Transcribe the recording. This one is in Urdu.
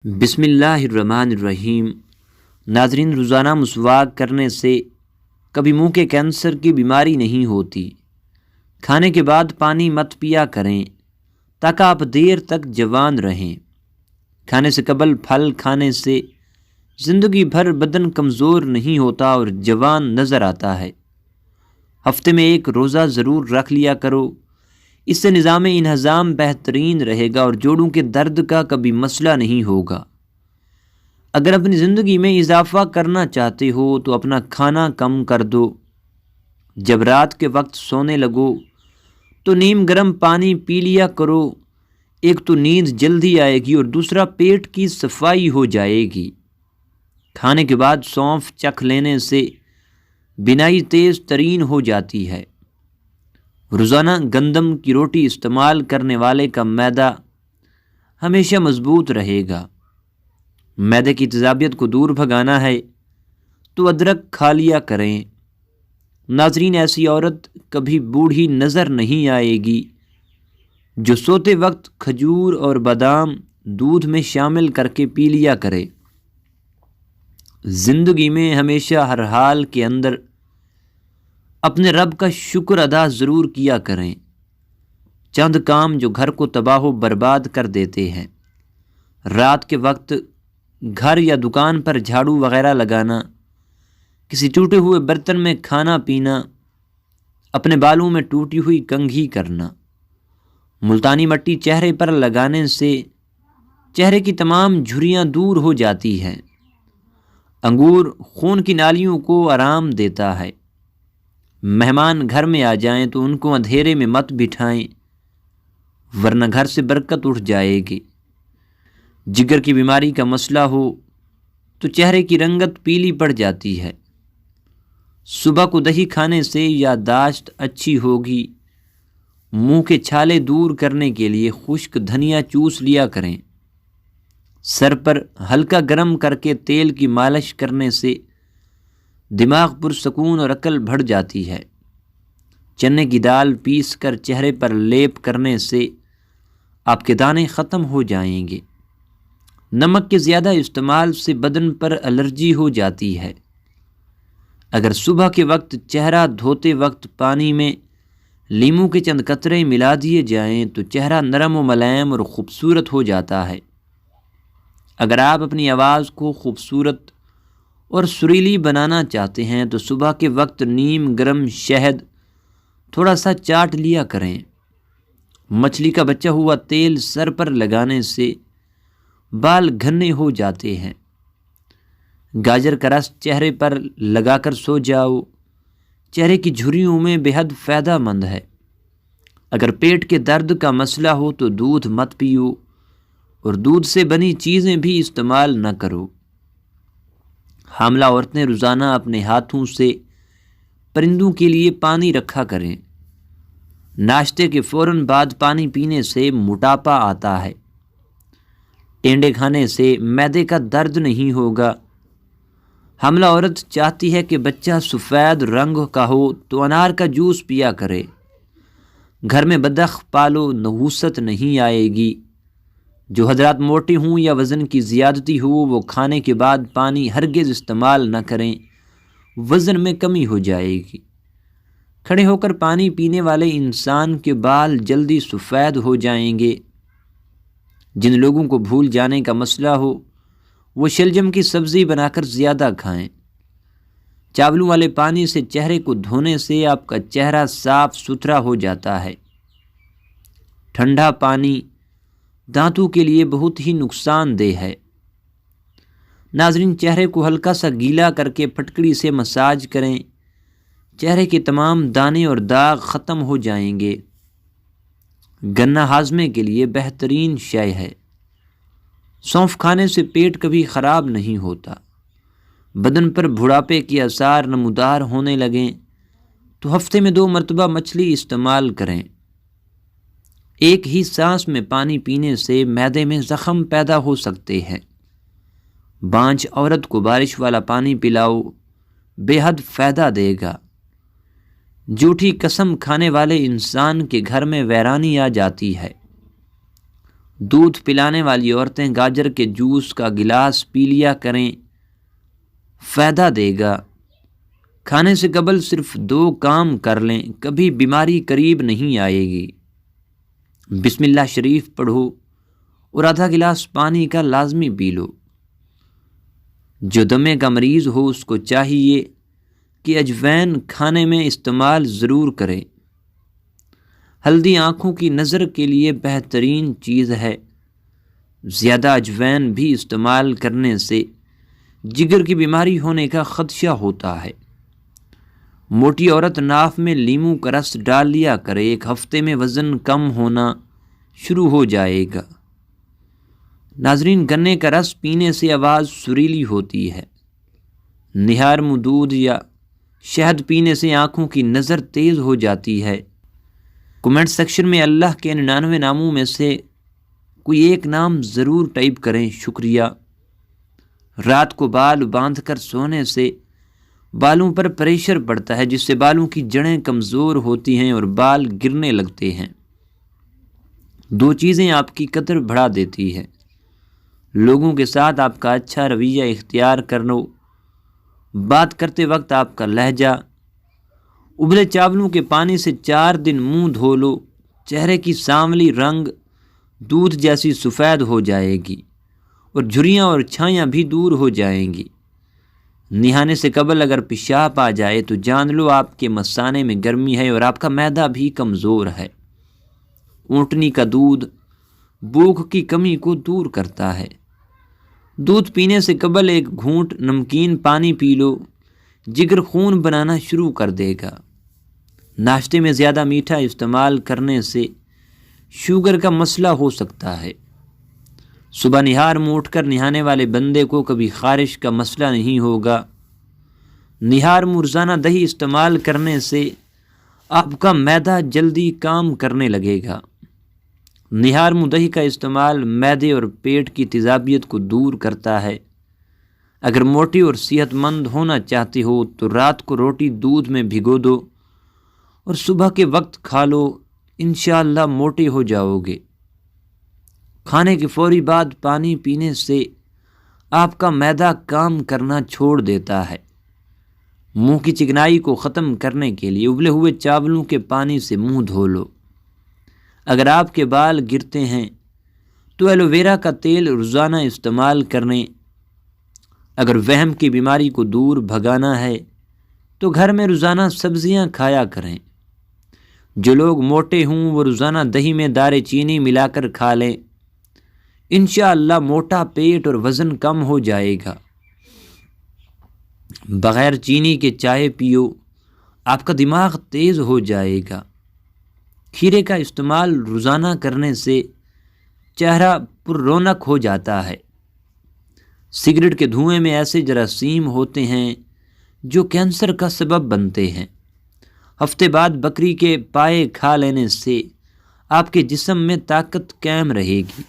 بسم اللہ الرحمن الرحیم۔ ناظرین، روزانہ مسواک کرنے سے کبھی منہ کے کینسر کی بیماری نہیں ہوتی۔ کھانے کے بعد پانی مت پیا کریں تاکہ آپ دیر تک جوان رہیں۔ کھانے سے قبل پھل کھانے سے زندگی بھر بدن کمزور نہیں ہوتا اور جوان نظر آتا ہے۔ ہفتے میں ایک روزہ ضرور رکھ لیا کرو، اس سے نظام انہضام بہترین رہے گا اور جوڑوں کے درد کا کبھی مسئلہ نہیں ہوگا۔ اگر اپنی زندگی میں اضافہ کرنا چاہتے ہو تو اپنا کھانا کم کر دو۔ جب رات کے وقت سونے لگو تو نیم گرم پانی پی لیا کرو، ایک تو نیند جلدی آئے گی اور دوسرا پیٹ کی صفائی ہو جائے گی۔ کھانے کے بعد سونف چکھ لینے سے بینائی تیز ترین ہو جاتی ہے۔ روزانہ گندم کی روٹی استعمال کرنے والے کا معدہ ہمیشہ مضبوط رہے گا۔ معدے کی تیزابیت کو دور بھگانا ہے تو ادرک کھا لیا کریں۔ ناظرین، ایسی عورت کبھی بوڑھی نظر نہیں آئے گی جو سوتے وقت کھجور اور بادام دودھ میں شامل کر کے پی لیا کرے۔ زندگی میں ہمیشہ ہر حال کے اندر اپنے رب کا شکر ادا ضرور کیا کریں۔ چند کام جو گھر کو تباہ و برباد کر دیتے ہیں: رات کے وقت گھر یا دکان پر جھاڑو وغیرہ لگانا، کسی ٹوٹے ہوئے برتن میں کھانا پینا، اپنے بالوں میں ٹوٹی ہوئی کنگھی کرنا۔ ملتانی مٹی چہرے پر لگانے سے چہرے کی تمام جھریاں دور ہو جاتی ہیں۔ انگور خون کی نالیوں کو آرام دیتا ہے۔ مہمان گھر میں آ جائیں تو ان کو اندھیرے میں مت بٹھائیں ورنہ گھر سے برکت اٹھ جائے گی۔ جگر کی بیماری کا مسئلہ ہو تو چہرے کی رنگت پیلی پڑ جاتی ہے۔ صبح کو دہی کھانے سے یادداشت اچھی ہوگی۔ منہ کے چھالے دور کرنے کے لیے خشک دھنیا چوس لیا کریں۔ سر پر ہلکا گرم کر کے تیل کی مالش کرنے سے دماغ پرسکون اور عقل بڑھ جاتی ہے۔ چنے کی دال پیس کر چہرے پر لیپ کرنے سے آپ کے دانے ختم ہو جائیں گے۔ نمک کے زیادہ استعمال سے بدن پر الرجی ہو جاتی ہے۔ اگر صبح کے وقت چہرہ دھوتے وقت پانی میں لیموں کے چند قطرے ملا دیے جائیں تو چہرہ نرم و ملائم اور خوبصورت ہو جاتا ہے۔ اگر آپ اپنی آواز کو خوبصورت اور سریلی بنانا چاہتے ہیں تو صبح کے وقت نیم گرم شہد تھوڑا سا چاٹ لیا کریں۔ مچھلی کا بچا ہوا تیل سر پر لگانے سے بال گھنے ہو جاتے ہیں۔ گاجر کا رس چہرے پر لگا کر سو جاؤ، چہرے کی جھریوں میں بے حد فائدہ مند ہے۔ اگر پیٹ کے درد کا مسئلہ ہو تو دودھ مت پیو اور دودھ سے بنی چیزیں بھی استعمال نہ کرو۔ حاملہ عورتیں روزانہ اپنے ہاتھوں سے پرندوں کے لیے پانی رکھا کریں۔ ناشتے کے فوراً بعد پانی پینے سے موٹاپا آتا ہے۔ ٹینڈے کھانے سے معدے کا درد نہیں ہوگا۔ حاملہ عورت چاہتی ہے کہ بچہ سفید رنگ کا ہو تو انار کا جوس پیا کرے۔ گھر میں بدخ پالو، نحوست نہیں آئے گی۔ جو حضرات موٹے ہوں یا وزن کی زیادتی ہو وہ کھانے کے بعد پانی ہرگز استعمال نہ کریں، وزن میں کمی ہو جائے گی۔ کھڑے ہو کر پانی پینے والے انسان کے بال جلدی سفید ہو جائیں گے۔ جن لوگوں کو بھول جانے کا مسئلہ ہو وہ شلجم کی سبزی بنا کر زیادہ کھائیں۔ چاولوں والے پانی سے چہرے کو دھونے سے آپ کا چہرہ صاف ستھرا ہو جاتا ہے۔ ٹھنڈا پانی دانتوں کے لیے بہت ہی نقصان دہ ہے۔ ناظرین، چہرے کو ہلکا سا گیلا کر کے پھٹکڑی سے مساج کریں، چہرے کے تمام دانے اور داغ ختم ہو جائیں گے۔ گنا ہاضمے کے لیے بہترین شے ہے۔ سونف کھانے سے پیٹ کبھی خراب نہیں ہوتا۔ بدن پر بڑھاپے کے آثار نمودار ہونے لگیں تو ہفتے میں 2 مرتبہ مچھلی استعمال کریں۔ ایک ہی سانس میں پانی پینے سے معدے میں زخم پیدا ہو سکتے ہیں۔ بانجھ عورت کو بارش والا پانی پلاؤ، بے حد فائدہ دے گا۔ جھوٹی قسم کھانے والے انسان کے گھر میں ویرانی آ جاتی ہے۔ دودھ پلانے والی عورتیں گاجر کے جوس کا گلاس پی لیا کریں، فائدہ دے گا۔ کھانے سے قبل صرف 2 کام کر لیں، کبھی بیماری قریب نہیں آئے گی۔ بسم اللہ شریف پڑھو اور آدھا گلاس پانی کا لازمی پی لو۔ جو دمے کا مریض ہو اس کو چاہیے کہ اجوین کھانے میں استعمال ضرور کرے۔ ہلدی آنکھوں کی نظر کے لیے بہترین چیز ہے۔ زیادہ اجوین بھی استعمال کرنے سے جگر کی بیماری ہونے کا خدشہ ہوتا ہے۔ موٹی عورت ناف میں لیموں کا رس ڈال لیا کرے، 1 ہفتے میں وزن کم ہونا شروع ہو جائے گا۔ ناظرین، گنے کا رس پینے سے آواز سریلی ہوتی ہے۔ نہار دودھ یا شہد پینے سے آنکھوں کی نظر تیز ہو جاتی ہے۔ کمنٹ سیکشن میں اللہ کے 99 ناموں میں سے کوئی ایک نام ضرور ٹائپ کریں۔ شکریہ۔ رات کو بال باندھ کر سونے سے بالوں پر پریشر پڑتا ہے، جس سے بالوں کی جڑیں کمزور ہوتی ہیں اور بال گرنے لگتے ہیں۔ 2 چیزیں آپ کی قدر بڑھا دیتی ہے۔ لوگوں کے ساتھ آپ کا اچھا رویہ اختیار کرنا، بات کرتے وقت آپ کا لہجہ۔ ابلے چاولوں کے پانی سے 4 دن منہ دھو لو، چہرے کی سانولی رنگ دودھ جیسی سفید ہو جائے گی اور جھریاں اور چھائیاں بھی دور ہو جائیں گی۔ نہانے سے قبل اگر پیشاب آ جائے تو جان لو آپ کے مثانے میں گرمی ہے اور آپ کا معدہ بھی کمزور ہے۔ اونٹنی کا دودھ بھوک کی کمی کو دور کرتا ہے۔ دودھ پینے سے قبل 1 گھونٹ نمکین پانی پی لو، جگر خون بنانا شروع کر دے گا۔ ناشتے میں زیادہ میٹھا استعمال کرنے سے شوگر کا مسئلہ ہو سکتا ہے۔ صبح نہار میں اٹھ کر نہانے والے بندے کو کبھی خارش کا مسئلہ نہیں ہوگا۔ نہار میں روزانہ دہی استعمال کرنے سے آپ کا معدہ جلدی کام کرنے لگے گا۔ نہار میں دہی کا استعمال معدے اور پیٹ کی تیزابیت کو دور کرتا ہے۔ اگر موٹی اور صحت مند ہونا چاہتے ہو تو رات کو روٹی دودھ میں بھگو دو اور صبح کے وقت کھا لو، انشاءاللہ موٹے ہو جاؤ گے۔ کھانے کے فوری بعد پانی پینے سے آپ کا معدہ کام کرنا چھوڑ دیتا ہے۔ منہ کی چکنائی کو ختم کرنے کے لیے ابلے ہوئے چاولوں کے پانی سے منہ دھو لو۔ اگر آپ کے بال گرتے ہیں تو ایلو ویرا کا تیل روزانہ استعمال کریں۔ اگر وہم کی بیماری کو دور بھگانا ہے تو گھر میں روزانہ سبزیاں کھایا کریں۔ جو لوگ موٹے ہوں وہ روزانہ دہی میں دارے چینی ملا کر کھا لیں، انشاءاللہ موٹا پیٹ اور وزن کم ہو جائے گا۔ بغیر چینی کے چائے پیو، آپ کا دماغ تیز ہو جائے گا۔ کھیرے کا استعمال روزانہ کرنے سے چہرہ پر رونق ہو جاتا ہے۔ سگریٹ کے دھوئیں میں ایسے جراثیم ہوتے ہیں جو کینسر کا سبب بنتے ہیں۔ ہفتے بعد بکری کے پائے کھا لینے سے آپ کے جسم میں طاقت قائم رہے گی۔